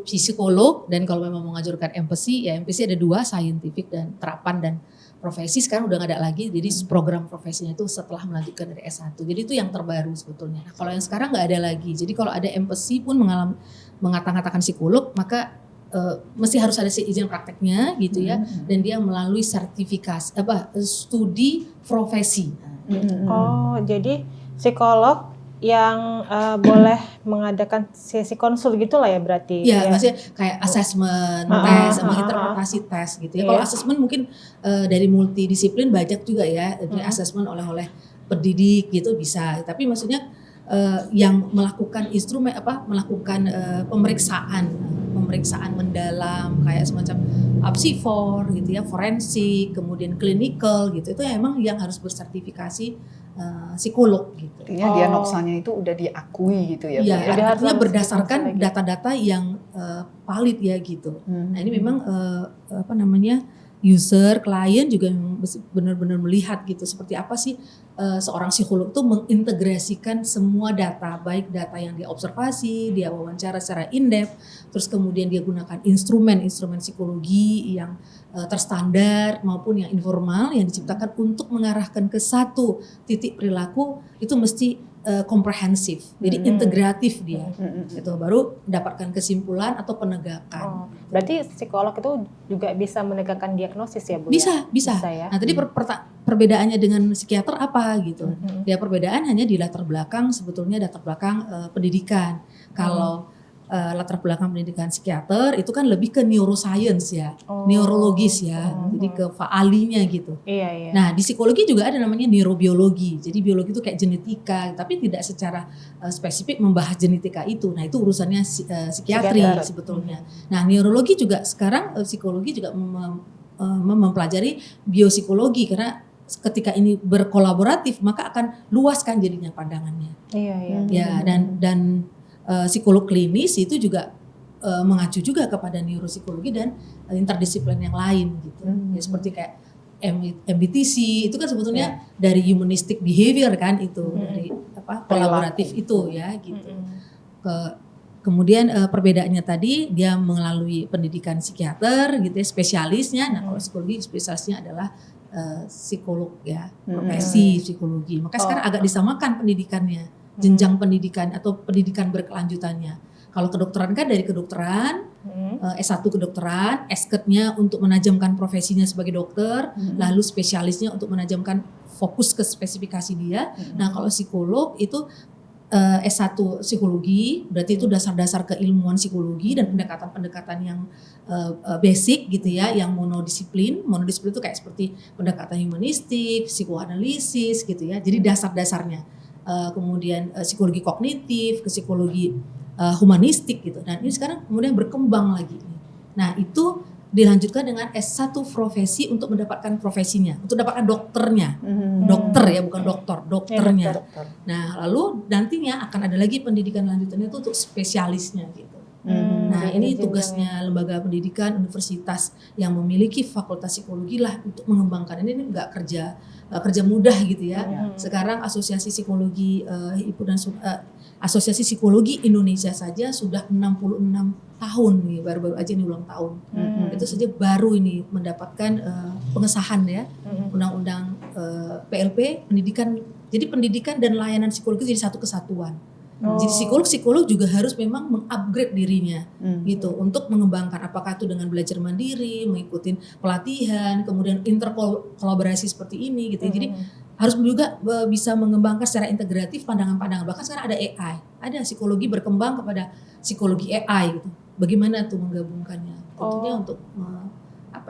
psikolog, dan kalau memang mengajarkan empathy, ya empathy ada dua, scientific dan terapan dan profesi. Sekarang udah gak ada lagi, jadi program profesinya itu setelah melanjutkan dari S1. Jadi itu yang terbaru sebetulnya. Nah, kalau yang sekarang gak ada lagi. Jadi kalau ada empathy pun mengatakan psikolog, maka mesti harus ada izin prakteknya gitu ya, dan dia melalui sertifikasi studi profesi. Oh, jadi psikolog yang boleh mengadakan sesi konsul gitu lah ya berarti. Iya, maksudnya kayak assessment, tes, sama interpretasi tes gitu ya. Kalau assessment mungkin dari multidisiplin banyak juga ya, jadi assessment oleh pendidik gitu bisa. Tapi maksudnya yang melakukan instrumen melakukan pemeriksaan mendalam kayak semacam apsifor gitu ya, forensik, kemudian clinical gitu, itu emang yang harus bersertifikasi psikolog gitu. Artinya diagnosanya itu udah diakui gitu ya. Iya, artinya berdasarkan data-data yang valid ya gitu. Nah ini memang user, klien juga benar-benar melihat gitu seperti apa sih seorang psikolog itu mengintegrasikan semua data, baik data yang dia observasi, dia wawancara secara in-depth, terus kemudian dia gunakan instrumen psikologi yang terstandar maupun yang informal yang diciptakan untuk mengarahkan ke satu titik perilaku, itu mesti komprehensif, jadi integratif dia, itu baru mendapatkan kesimpulan atau penegakan. Berarti psikolog itu juga bisa menegakkan diagnosis ya Bu? Bisa ya? Nah tadi perbedaannya dengan psikiater apa gitu? Ya perbedaan hanya di latar belakang, sebetulnya latar belakang pendidikan. Kalau latar belakang pendidikan psikiater itu kan lebih ke neuroscience ya, neurologis ya, jadi ke ahlinya gitu. Iya. Nah di psikologi juga ada namanya neurobiologi, jadi biologi itu kayak genetika, tapi tidak secara spesifik membahas genetika itu. Nah itu urusannya psikiatri sebetulnya. Nah neurologi juga sekarang psikologi juga mempelajari biopsikologi, karena ketika ini berkolaboratif maka akan luas kan jadinya pandangannya. Iya. Ya dan psikolog klinis itu juga mengacu juga kepada neuropsikologi dan interdisiplin yang lain gitu. Ya, seperti kayak MBTC itu kan sebetulnya dari humanistic behavior kan itu, dari kolaboratif itu ya gitu. Kemudian perbedaannya tadi dia melalui pendidikan psikiater gitu ya, spesialisnya. Nah kalau psikologi spesialisnya adalah psikolog ya, profesi psikologi. Maka sekarang agak disamakan pendidikannya, jenjang pendidikan atau pendidikan berkelanjutannya. Kalau kedokteran kan dari kedokteran, S1 kedokteran, S-Ket-nya untuk menajamkan profesinya sebagai dokter, lalu spesialisnya untuk menajamkan fokus ke spesifikasi dia. Nah kalau psikolog itu S1 psikologi, berarti itu dasar-dasar keilmuan psikologi dan pendekatan-pendekatan yang basic gitu ya, yang monodisiplin. Monodisiplin itu kayak seperti pendekatan humanistik, psikoanalisis gitu ya, jadi dasar-dasarnya. Kemudian psikologi kognitif, ke psikologi humanistik gitu. Dan ini sekarang kemudian berkembang lagi. Nah itu dilanjutkan dengan S1 profesi untuk mendapatkan profesinya, untuk mendapatkan dokternya. Dokter ya, bukan dokter, dokternya. Ya, dokter. Nah lalu nantinya akan ada lagi pendidikan lanjutannya itu untuk spesialisnya gitu. Nah ini tugasnya lembaga pendidikan universitas yang memiliki fakultas psikologi lah untuk mengembangkan ini nggak kerja mudah gitu ya. Sekarang asosiasi psikologi asosiasi psikologi Indonesia saja sudah 66 tahun nih, baru-baru aja nih ulang tahun. Itu saja baru ini mendapatkan pengesahan ya undang-undang PLP pendidikan. Jadi pendidikan dan layanan psikologi jadi satu kesatuan. Jadi psikolog juga harus memang mengupgrade dirinya gitu untuk mengembangkan, apakah itu dengan belajar mandiri, mengikuti pelatihan, kemudian interkolaborasi seperti ini gitu. Jadi harus juga bisa mengembangkan secara integratif pandangan-pandangan. Bahkan sekarang ada AI, ada psikologi berkembang kepada psikologi AI gitu. Bagaimana tuh menggabungkannya? Tentunya untuk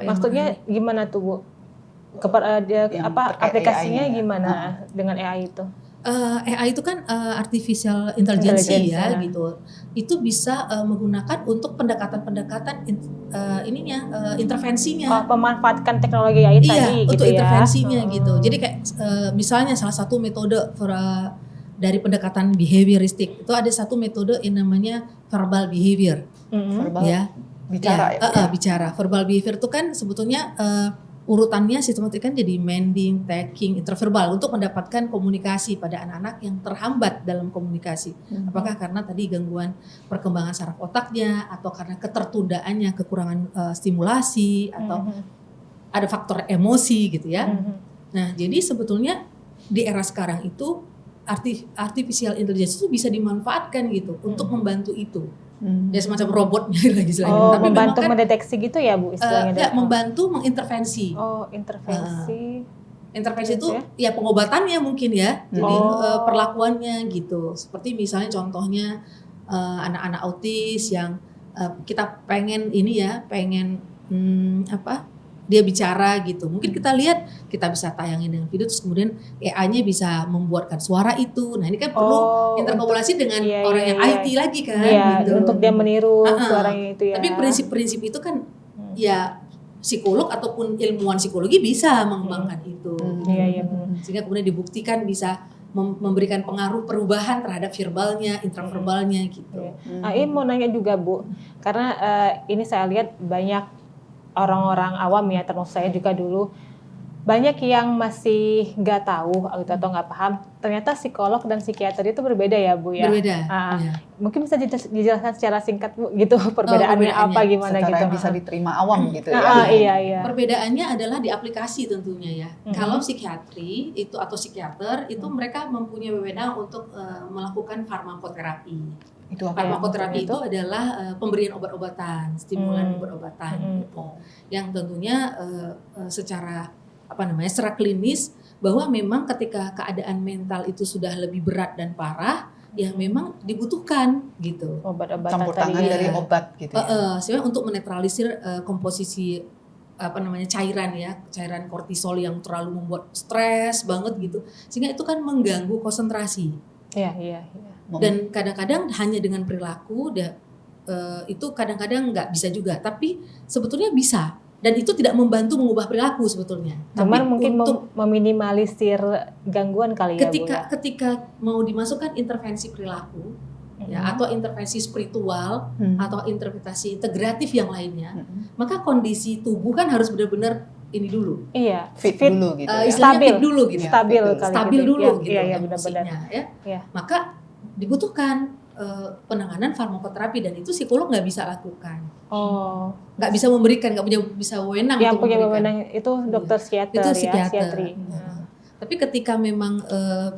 maksudnya gimana tuh Bu? Kepada aplikasinya gimana dengan AI itu? AI itu kan artificial intelligence ya gitu. Itu bisa menggunakan untuk pendekatan-pendekatan intervensinya. Memanfaatkan teknologi AI tadi gitu ya. Untuk intervensinya gitu. Jadi kayak misalnya salah satu metode dari pendekatan behavioristik itu ada satu metode yang namanya verbal behavior. Verbal ya. Bicara ya. Bicara. Verbal behavior itu kan sebetulnya urutannya sistematik kan jadi mending, taking, interverbal untuk mendapatkan komunikasi pada anak-anak yang terhambat dalam komunikasi. Apakah karena tadi gangguan perkembangan saraf otaknya atau karena ketertundaannya, kekurangan stimulasi atau ada faktor emosi gitu ya. Nah, jadi sebetulnya di era sekarang itu artificial intelligence itu bisa dimanfaatkan gitu untuk membantu itu. Ya semacam robotnya lagi selain tapi membantu kan, mendeteksi gitu ya Bu istilahnya. Ya membantu mengintervensi. Intervensi. Intervensi itu ya pengobatannya mungkin ya. Jadi perlakuannya gitu. Seperti misalnya contohnya anak-anak autis yang kita pengen dia bicara gitu. Mungkin kita lihat, kita bisa tayangin dengan video, terus kemudian AI-nya bisa membuatkan suara itu. Nah ini kan perlu interkolaborasi dengan orang yang IT lagi kan. Gitu. Untuk dia meniru suaranya itu ya. Tapi prinsip-prinsip itu kan ya psikolog ataupun ilmuwan psikologi bisa mengembangkan itu. Sehingga kemudian dibuktikan bisa memberikan pengaruh perubahan terhadap verbalnya, intraverbalnya gitu. Ini mau nanya juga Bu, karena ini saya lihat banyak orang-orang awam ya, termasuk saya juga dulu, banyak yang masih nggak tahu atau nggak paham. Ternyata psikolog dan psikiater itu berbeda ya Bu ya. Berbeda. Ya. Mungkin bisa dijelaskan secara singkat Bu gitu perbedaannya apa gimana secara gitu. yang bisa diterima awam gitu ya. Iya. Perbedaannya adalah di aplikasi tentunya ya. Kalau psikiatri itu atau psikiater itu mereka mempunyai wewenang untuk melakukan farmakoterapi. Itu apa? Farmakoterapi itu adalah pemberian obat-obatan, stimulan obat-obatan gitu. Yang tentunya secara secara klinis bahwa memang ketika keadaan mental itu sudah lebih berat dan parah, ya memang dibutuhkan gitu obat-obatan campur tangan dari obat gitu ya. Sebenarnya untuk menetralisir komposisi cairan kortisol yang terlalu membuat stres banget gitu, sehingga itu kan mengganggu konsentrasi. Iya. Dan kadang-kadang hanya dengan perilaku itu kadang-kadang nggak bisa juga, tapi sebetulnya bisa. Dan itu tidak membantu mengubah perilaku sebetulnya. Cuman mungkin untuk meminimalisir gangguan kali ya Bu. Ketika mau dimasukkan intervensi perilaku ya, atau intervensi spiritual atau interpretasi integratif yang lainnya, maka kondisi tubuh kan harus benar-benar ini dulu. Iya, fit dulu gitu. Stabil dulu gitu. Stabil dulu gitu. Iya, benar-benar. Ya. Maka dibutuhkan penanganan farmakoterapi, dan itu psikolog nggak bisa lakukan. Nggak bisa memberikan, nggak bisa wewenang. Yang punya wewenang itu dokter psikiater, itu psikiatri. Tapi ketika memang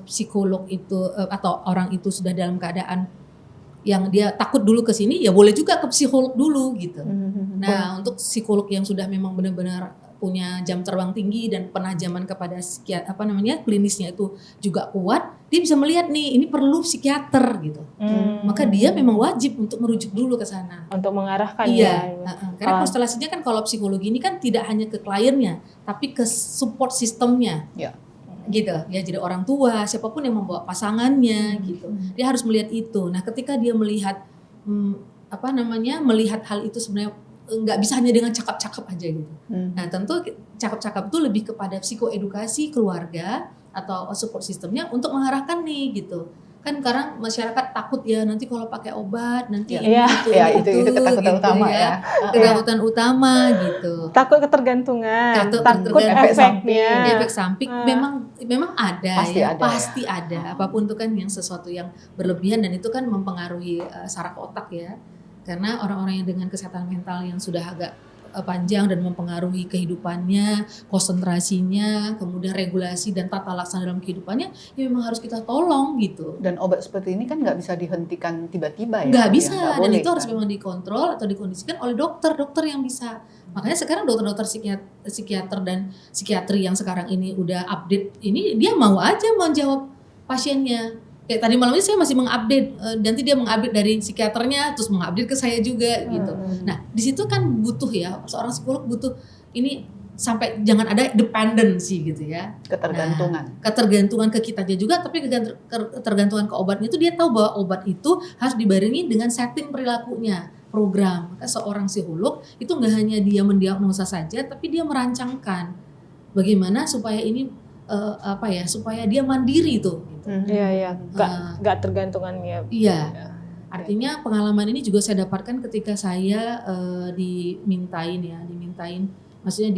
psikolog itu atau orang itu sudah dalam keadaan yang dia takut dulu ke sini, ya boleh juga ke psikolog dulu gitu. Nah, untuk psikolog yang sudah memang benar-benar punya jam terbang tinggi dan penajaman kepada klinisnya itu juga kuat, dia bisa melihat nih ini perlu psikiater gitu. Maka dia memang wajib untuk merujuk dulu ke sana. Untuk mengarahkan Karena konstelasinya kan kalau psikologi ini kan tidak hanya ke kliennya, tapi ke support sistemnya. Gitu ya, jadi orang tua, siapapun yang membawa pasangannya gitu, dia harus melihat itu. Nah, ketika dia melihat melihat hal itu sebenarnya nggak bisa hanya dengan cakap-cakap aja gitu. Nah, tentu cakap-cakap itu lebih kepada psikoedukasi keluarga atau support sistemnya untuk mengarahkan nih gitu. Kan sekarang masyarakat takut ya, nanti kalau pakai obat nanti itu ketakutan gitu utama ya. Ketakutan utama gitu. Takut ketergantungan, takut efek samping memang ada pasti ada. Apapun itu kan yang sesuatu yang berlebihan, dan itu kan mempengaruhi saraf otak ya. Karena orang-orang yang dengan kesehatan mental yang sudah agak panjang dan mempengaruhi kehidupannya, konsentrasinya, kemudian regulasi dan tata laksana dalam kehidupannya, ya memang harus kita tolong gitu. Dan obat seperti ini kan nggak bisa dihentikan tiba-tiba ya? Nggak bisa, dan itu harus memang dikontrol atau dikondisikan oleh dokter yang bisa. Makanya sekarang dokter-dokter psikiater dan psikiatri yang sekarang ini udah update ini, dia mau aja menjawab pasiennya. Kayak tadi malam ini saya masih mengupdate, nanti dia mengupdate dari psikiaternya, terus mengupdate ke saya juga gitu. Nah, di situ kan butuh ya, seorang psikolog butuh ini sampai jangan ada dependency gitu ya. Ketergantungan ke kitanya juga, tapi ketergantungan ke obatnya itu dia tahu bahwa obat itu harus dibarengi dengan setting perilakunya, program. Maka seorang psikolog itu nggak hanya dia mendiagnosa saja, tapi dia merancangkan bagaimana supaya ini supaya dia mandiri tuh. Iya, nggak tergantungan ya. Iya. Artinya pengalaman ini juga saya dapatkan ketika saya dimintain, maksudnya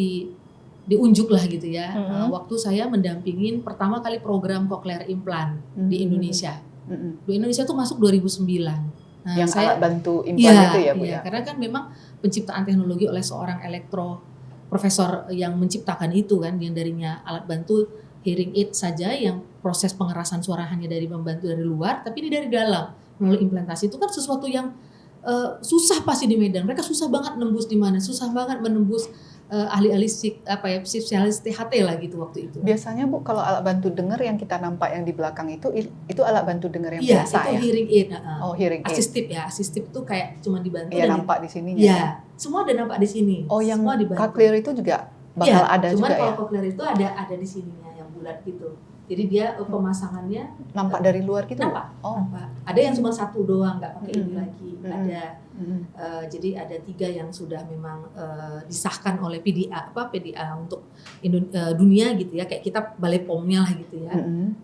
diunjuk lah gitu ya. Waktu saya mendampingin pertama kali program cochlear implant di Indonesia. Di Indonesia tuh masuk 2009. Nah, yang alat bantu implan itu ya Bu ya. Karena kan memang penciptaan teknologi oleh seorang profesor yang menciptakan itu kan, yang darinya alat bantu hearing aid saja yang proses pengerasan suara hanya dari membantu dari luar, tapi ini dari dalam melalui implantasi. Itu kan sesuatu yang susah pasti di Medan. Mereka susah banget nembus di mana, susah banget menembus ahli-ahli spesialis THT lah gitu waktu itu. Biasanya Bu, kalau alat bantu dengar yang kita nampak yang di belakang itu alat bantu dengar yang biasa itu ya? hearing aid. Hearing aid. Asistif itu kayak cuma dibantu. Iya, nampak di sini. Iya, semua ada nampak di sini. Yang semua dibantu. cochlear itu juga bakal ada juga ya? Cuman kalau cochlear itu ada di sininya yang bulat gitu. Jadi dia pemasangannya nampak dari luar gitu. Nampak. Ada yang cuma satu doang, nggak pakai ini lagi. Ada. Jadi ada 3 yang sudah memang disahkan oleh PDA untuk dunia gitu ya, kayak kita Balai POM-nya lah gitu ya.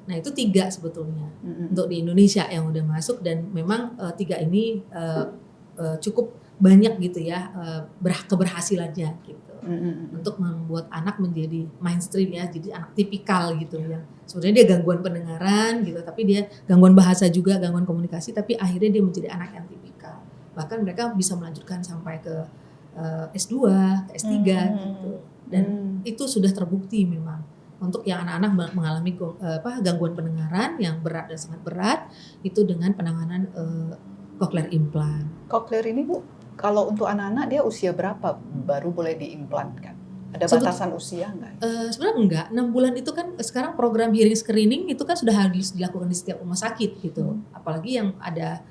Nah itu 3 sebetulnya untuk di Indonesia yang udah masuk, dan memang 3 ini cukup banyak gitu ya keberhasilannya gitu. Untuk membuat anak menjadi mainstream ya, jadi anak tipikal gitu yang sebenarnya dia gangguan pendengaran gitu, tapi dia gangguan bahasa juga, gangguan komunikasi, tapi akhirnya dia menjadi anak yang tipikal. Bahkan mereka bisa melanjutkan sampai ke S2, ke S3 gitu. Dan itu sudah terbukti memang untuk yang anak-anak mengalami gangguan pendengaran yang berat dan sangat berat itu dengan penanganan cochlear implant. Cochlear ini Bu, kalau untuk anak-anak dia usia berapa baru boleh diimplantkan? Ada batasan usia enggak? Sebenarnya enggak. 6 bulan itu kan sekarang program hearing screening itu kan sudah harus dilakukan di setiap rumah sakit gitu. Apalagi yang ada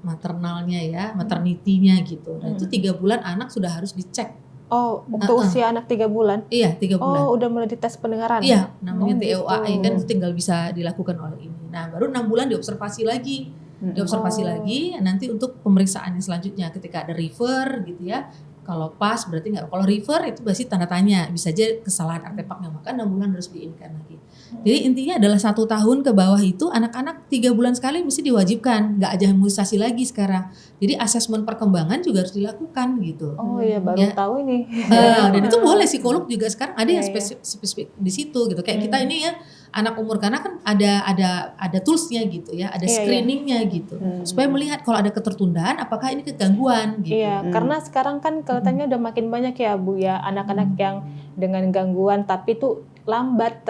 maternalnya ya, maternity-nya gitu. Nah itu 3 bulan anak sudah harus dicek. Oh, untuk usia anak 3 bulan? Iya, 3 bulan. Oh, udah mulai dites pendengaran? Iya, namanya TOA kan itu tinggal bisa dilakukan oleh ini. Nah baru 6 bulan diobservasi lagi. Lagi nanti untuk pemeriksaan yang selanjutnya ketika ada refer gitu ya. Kalau pas berarti enggak, kalau refer itu berarti tanda tanya, bisa aja kesalahan artefaknya, maka 6 bulan harus diinkan lagi. Jadi intinya adalah 1 tahun ke bawah itu anak-anak 3 bulan sekali mesti diwajibkan, nggak aja imunisasi lagi sekarang. Jadi asesmen perkembangan juga harus dilakukan gitu. Oh iya, baru tahu ini. Dan itu boleh psikolog juga sekarang ada yang spesifik di situ gitu. Kayak kita ini ya anak umur karena kan ada toolsnya gitu ya, ada screeningnya gitu, supaya melihat kalau ada ketertundaan, apakah ini kegangguan gitu. Iya, karena sekarang kan kelihatannya udah makin banyak ya Bu ya anak-anak yang dengan gangguan tapi tuh lambat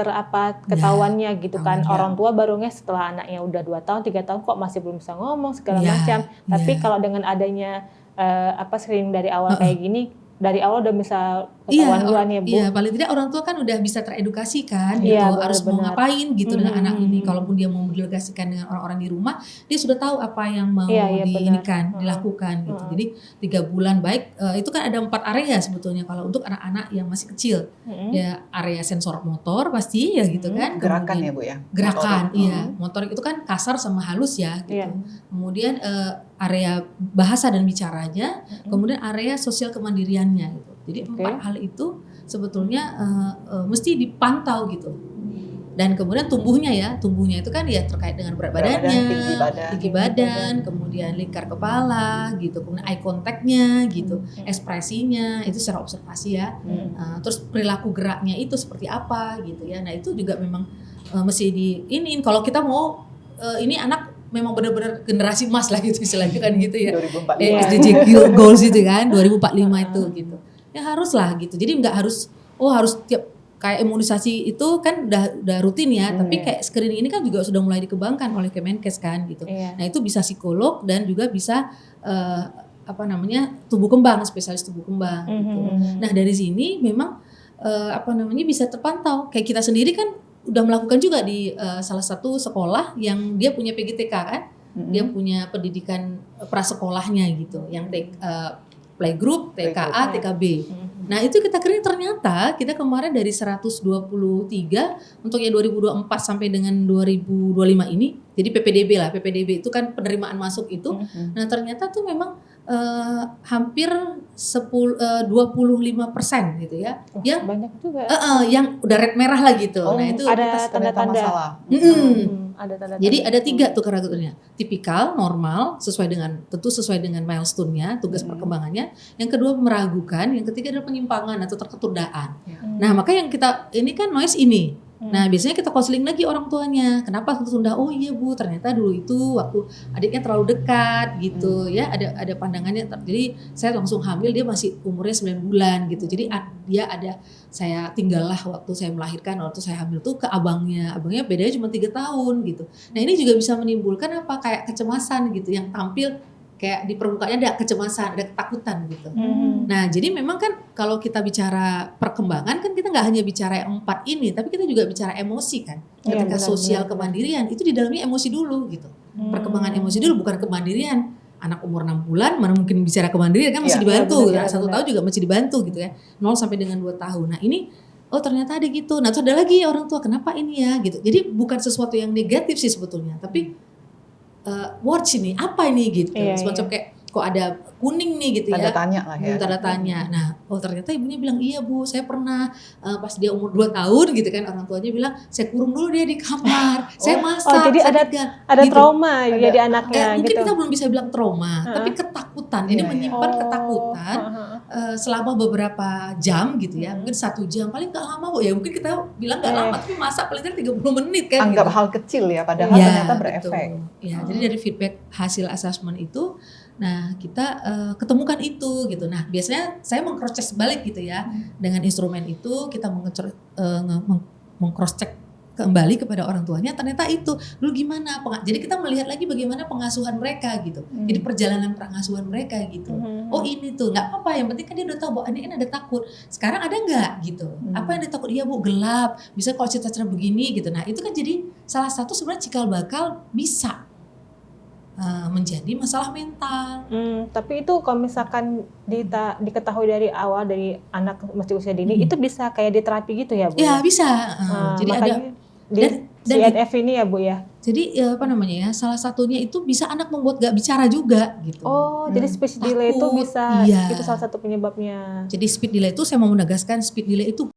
ketahuannya gitu kan. Orang tua barunya setelah anaknya udah 2 tahun, 3 tahun kok masih belum bisa ngomong segala macam. Tapi kalau dengan adanya screening dari awal kayak gini, dari awal udah bisa ketahuan duluan ya Bu. Iya, paling tidak orang tua kan udah bisa teredukasi kan gitu, harus mau ngapain gitu dengan anak ini. Kalaupun dia mau mendelegasikan dengan orang-orang di rumah, dia sudah tahu apa yang mau dilakukan gitu. Jadi 3 bulan baik itu kan ada 4 area sebetulnya kalau untuk anak-anak yang masih kecil. Ya area sensor motor pasti ya gitu kan. Gerakan ya Bu ya. Gerakan, iya. Motorik itu kan kasar sama halus ya gitu. Kemudian area bahasa dan bicaranya, kemudian area sosial kemandiriannya gitu. Jadi 4 hal itu sebetulnya mesti dipantau gitu. Dan kemudian tumbuhnya itu kan ya terkait dengan berat badannya, tinggi badan, kemudian lingkar kepala gitu, kemudian eye contact-nya gitu, ekspresinya itu secara observasi ya. Terus perilaku geraknya itu seperti apa gitu ya. Nah itu juga memang mesti kalau kita mau ini anak memang benar-benar generasi emas lah gitu istilahnya kan gitu ya. 2045. SDG goals itu kan 2045 itu gitu. Ya harus lah gitu. Jadi nggak harus tiap kayak imunisasi itu kan udah rutin ya, tapi kayak screening ini kan juga sudah mulai dikembangkan oleh Kemenkes kan gitu. Nah itu bisa psikolog dan juga bisa tubuh kembang, spesialis tubuh kembang gitu. Nah dari sini memang bisa terpantau. Kayak kita sendiri kan udah melakukan juga di salah satu sekolah yang dia punya PGTK kan, dia punya pendidikan prasekolahnya gitu, yang playgroup, TKA, TKB. Nah itu kita kira ternyata kita kemarin dari 123 untuk yang 2024 sampai dengan 2025 ini, jadi PPDB itu kan penerimaan masuk itu. Nah ternyata tuh memang hampir 25% gitu ya, yang banyak juga. Yang udah red merah lah gitu. Nah itu ada tanda-tanda masalah. Ada tanda-tanda. Jadi ada 3 tuh kategorinya. Tipikal, normal, sesuai dengan milestone-nya, tugas perkembangannya. Yang kedua meragukan, yang ketiga adalah penyimpangan atau tertundaan. Nah, maka yang kita ini kan noise ini. Nah, biasanya kita konseling lagi orang tuanya. Kenapa tertunda? Oh iya Bu, ternyata dulu itu waktu adiknya terlalu dekat gitu ya. Ada pandangannya. Jadi saya langsung hamil, dia masih umurnya 9 bulan gitu. Jadi saya tinggallah waktu saya melahirkan, waktu saya hamil tuh ke abangnya. Abangnya bedanya cuma 3 tahun gitu. Nah, ini juga bisa menimbulkan kayak kecemasan gitu yang tampil kayak di permukaannya ada kecemasan, ada ketakutan gitu. Nah, jadi memang kan kalau kita bicara perkembangan kan kita nggak hanya bicara yang 4 ini, tapi kita juga bicara emosi kan. Ketika sosial kemandirian itu di dalamnya emosi dulu gitu. Perkembangan emosi dulu, bukan kemandirian. Anak umur 6 bulan mana mungkin bicara kemandirian kan masih dibantu. 1 tahun juga masih dibantu gitu ya. 0 sampai dengan 2 tahun. Nah, ini ternyata ada gitu. Nah, terus ada lagi orang tua, kenapa ini ya gitu. Jadi bukan sesuatu yang negatif sih sebetulnya, tapi words ini apa ini gitu, semacam kayak kok ada kuning nih gitu Tanda ya. tanya lah ya. Tanda tanya. Nah, ternyata ibunya bilang, iya Bu, saya pernah pas dia umur 2 tahun gitu kan, orang tuanya bilang, saya kurung dulu dia di kamar, saya masak. Jadi ada gitu. trauma ya di anaknya mungkin gitu. kita belum bisa bilang trauma, tapi ketakutan. Jadi menyimpan ketakutan selama beberapa jam gitu ya, mungkin 1 jam, paling nggak lama Bu ya, mungkin kita bilang nggak lama, tapi masak paling 30 menit kan. Anggap gitu. hal kecil ya, padahal ternyata berefek. Ya, jadi dari feedback hasil assessment itu, nah kita ketemukan itu gitu. Nah biasanya saya meng-cross check balik gitu ya, dengan instrumen itu kita meng-cross check kembali kepada orang tuanya, ternyata itu dulu gimana. Jadi kita melihat lagi bagaimana pengasuhan mereka gitu. Jadi perjalanan pengasuhan mereka gitu. Oh ini tuh nggak apa-apa, yang penting kan dia udah tahu bahwa ini ada takut. Sekarang ada nggak gitu? Apa yang dia takut? Iya Bu, gelap. Bisa kalau cerita-cerita begini gitu. Nah itu kan jadi salah satu sebenarnya cikal bakal bisa menjadi masalah mental. Tapi itu kalau misalkan diketahui dari awal dari anak masih usia dini, itu bisa kayak diterapi gitu ya Bu? Ya bisa. Jadi ada di CNF ini ya Bu ya. Jadi apa namanya ya? Salah satunya itu bisa anak membuat gak bicara juga gitu. Oh, jadi speech delay itu bisa, itu salah satu penyebabnya. Jadi speech delay itu saya mau menegaskan speech delay itu